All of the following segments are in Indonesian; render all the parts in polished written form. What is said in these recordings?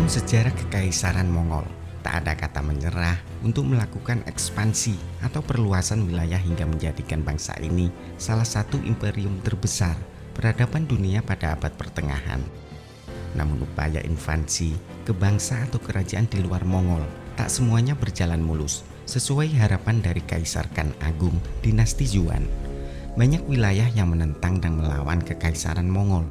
Dalam sejarah Kekaisaran Mongol, tak ada kata menyerah untuk melakukan ekspansi atau perluasan wilayah hingga menjadikan bangsa ini salah satu imperium terbesar peradaban dunia pada abad pertengahan. Namun upaya invasi ke bangsa atau kerajaan di luar Mongol tak semuanya berjalan mulus sesuai harapan dari Kaisar Khan Agung dinasti Yuan. Banyak wilayah yang menentang dan melawan Kekaisaran Mongol.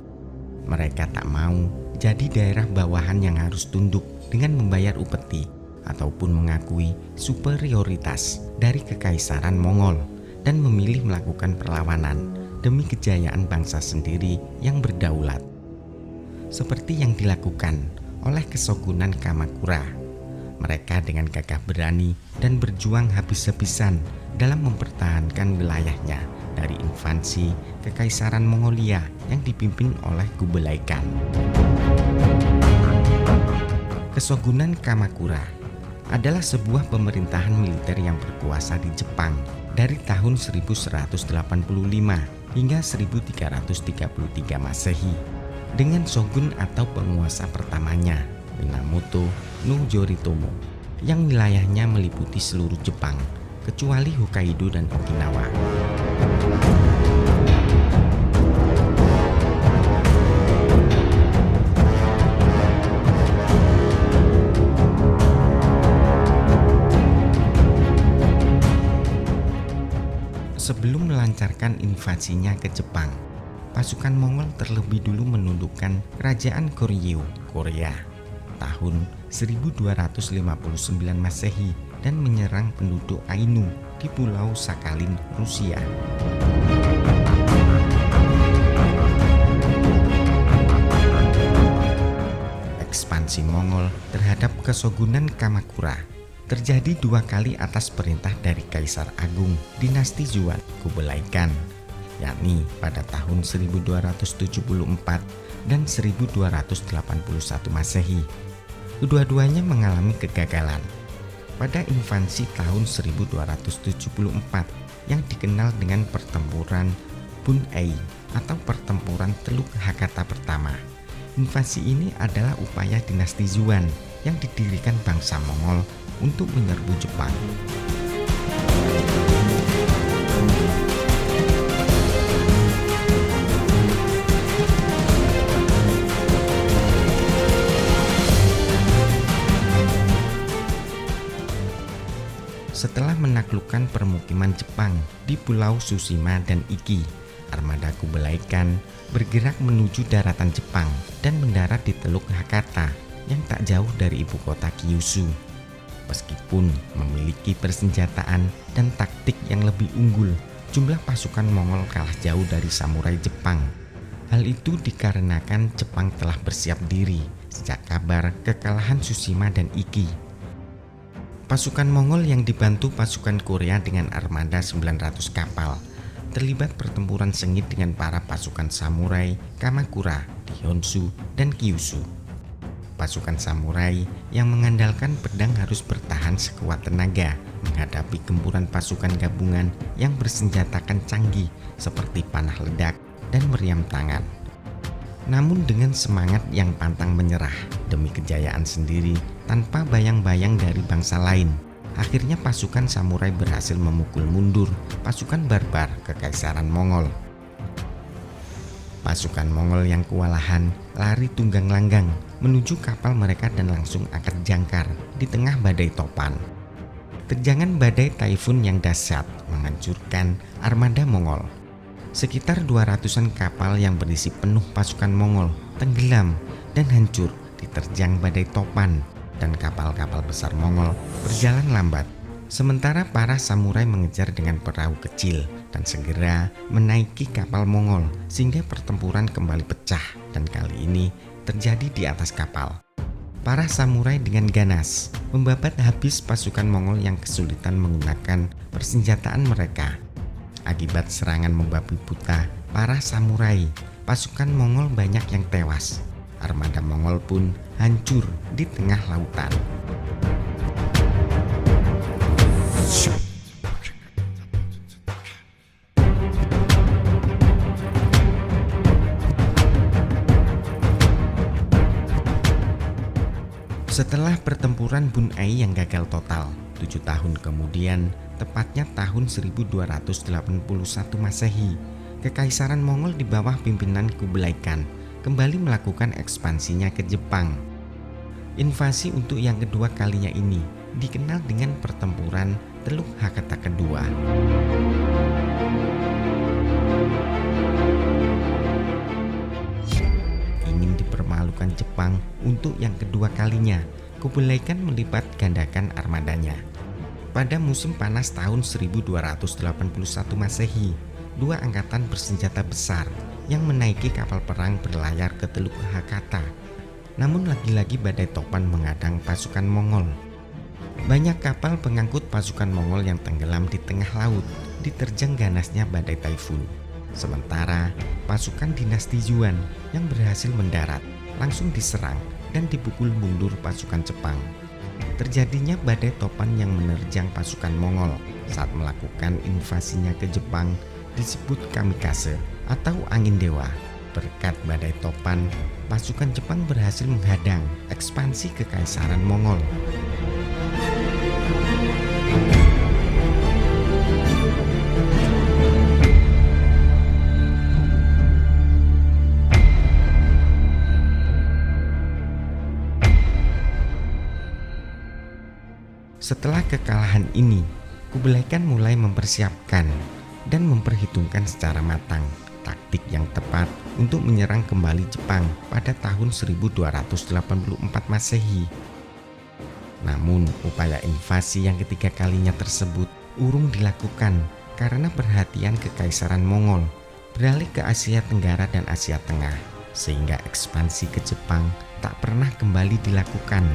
Mereka tak mau jadi daerah bawahan yang harus tunduk dengan membayar upeti ataupun mengakui superioritas dari Kekaisaran Mongol dan memilih melakukan perlawanan demi kejayaan bangsa sendiri yang berdaulat. Seperti yang dilakukan oleh Kesogunan Kamakura. Mereka dengan gagah berani dan berjuang habis-habisan dalam mempertahankan wilayahnya dari invasi Kekaisaran Mongolia yang dipimpin oleh Kublai Khan. Kesogunan Kamakura adalah sebuah pemerintahan militer yang berkuasa di Jepang dari tahun 1185 hingga 1333 Masehi dengan shogun atau penguasa pertamanya Minamoto no Yoritomo yang wilayahnya meliputi seluruh Jepang kecuali Hokkaido dan Okinawa. Sebelum melancarkan invasinya ke Jepang, pasukan Mongol terlebih dulu menundukkan kerajaan Goryeo, Korea, tahun 1259 Masehi dan menyerang penduduk Ainu di Pulau Sakhalin, Rusia. Ekspansi Mongol terhadap Kesogunan Kamakura terjadi dua kali atas perintah dari Kaisar Agung dinasti Yuan Kublai Khan, yakni pada tahun 1274 dan 1281 Masehi. Kedua-duanya mengalami kegagalan. Pada invasi tahun 1274 yang dikenal dengan pertempuran Bun-ei atau pertempuran Teluk Hakata pertama. Invasi ini adalah upaya dinasti Yuan yang didirikan bangsa Mongol untuk menyerbu Jepang. Setelah menaklukkan permukiman Jepang di Pulau Tsushima dan Iki, armada Kublai Khan bergerak menuju daratan Jepang dan mendarat di Teluk Hakata yang tak jauh dari ibu kota Kyushu. Meskipun memiliki persenjataan dan taktik yang lebih unggul, jumlah pasukan Mongol kalah jauh dari samurai Jepang. Hal itu dikarenakan Jepang telah bersiap diri sejak kabar kekalahan Tsushima dan Iki. Pasukan Mongol yang dibantu pasukan Korea dengan armada 900 kapal terlibat pertempuran sengit dengan para pasukan samurai Kamakura di Honshu dan Kyushu. Pasukan samurai yang mengandalkan pedang harus bertahan sekuat tenaga menghadapi gempuran pasukan gabungan yang bersenjatakan canggih seperti panah ledak dan meriam tangan. Namun dengan semangat yang pantang menyerah demi kejayaan sendiri tanpa bayang-bayang dari bangsa lain, akhirnya pasukan samurai berhasil memukul mundur pasukan barbar Kekaisaran Mongol. Pasukan Mongol yang kewalahan lari tunggang langgang menuju kapal mereka dan langsung angkat jangkar di tengah badai topan. Terjangan badai taifun yang dahsyat menghancurkan armada Mongol. Sekitar 200-an kapal yang berisi penuh pasukan Mongol tenggelam dan hancur diterjang badai topan, dan kapal-kapal besar Mongol berjalan lambat. Sementara para samurai mengejar dengan perahu kecil dan segera menaiki kapal Mongol sehingga pertempuran kembali pecah dan kali ini terjadi di atas kapal. Para samurai dengan ganas membabat habis pasukan Mongol yang kesulitan menggunakan persenjataan mereka. Akibat serangan membabi buta para samurai, pasukan Mongol banyak yang tewas. Armada Mongol pun hancur di tengah lautan. Setelah pertempuran Bun Ai yang gagal total, 7 tahun kemudian, tepatnya tahun 1281 Masehi, Kekaisaran Mongol di bawah pimpinan Kublai Khan kembali melakukan ekspansinya ke Jepang. Invasi untuk yang kedua kalinya ini dikenal dengan pertempuran Teluk Hakata Kedua. Ingin dipermalukan Jepang untuk yang kedua kalinya, Kublai Khan melipat gandakan armadanya. Pada musim panas tahun 1281 Masehi, dua angkatan bersenjata besar yang menaiki kapal perang berlayar ke Teluk Hakata. Namun lagi-lagi badai topan menghadang pasukan Mongol. Banyak kapal pengangkut pasukan Mongol yang tenggelam di tengah laut diterjang ganasnya badai taifun. Sementara pasukan dinasti Yuan yang berhasil mendarat langsung diserang dan dipukul mundur pasukan Jepang. Terjadinya badai topan yang menerjang pasukan Mongol saat melakukan invasinya ke Jepang disebut kamikaze atau angin dewa. Berkat badai topan, pasukan Jepang berhasil menghadang ekspansi Kekaisaran Mongol. Setelah kekalahan ini, Kublai Khan mulai mempersiapkan dan memperhitungkan secara matang taktik yang tepat untuk menyerang kembali Jepang pada tahun 1284 Masehi. Namun, upaya invasi yang ketiga kalinya tersebut urung dilakukan karena perhatian Kekaisaran Mongol beralih ke Asia Tenggara dan Asia Tengah, sehingga ekspansi ke Jepang tak pernah kembali dilakukan.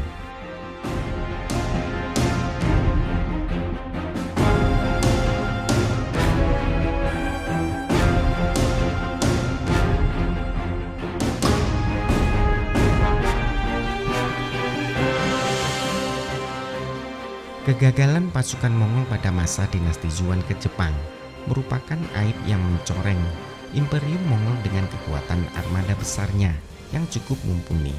Kegagalan pasukan Mongol pada masa dinasti Yuan ke Jepang merupakan aib yang mencoreng Imperium Mongol dengan kekuatan armada besarnya yang cukup mumpuni.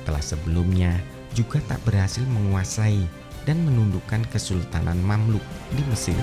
Telah sebelumnya juga tak berhasil menguasai dan menundukkan Kesultanan Mamluk di Mesir.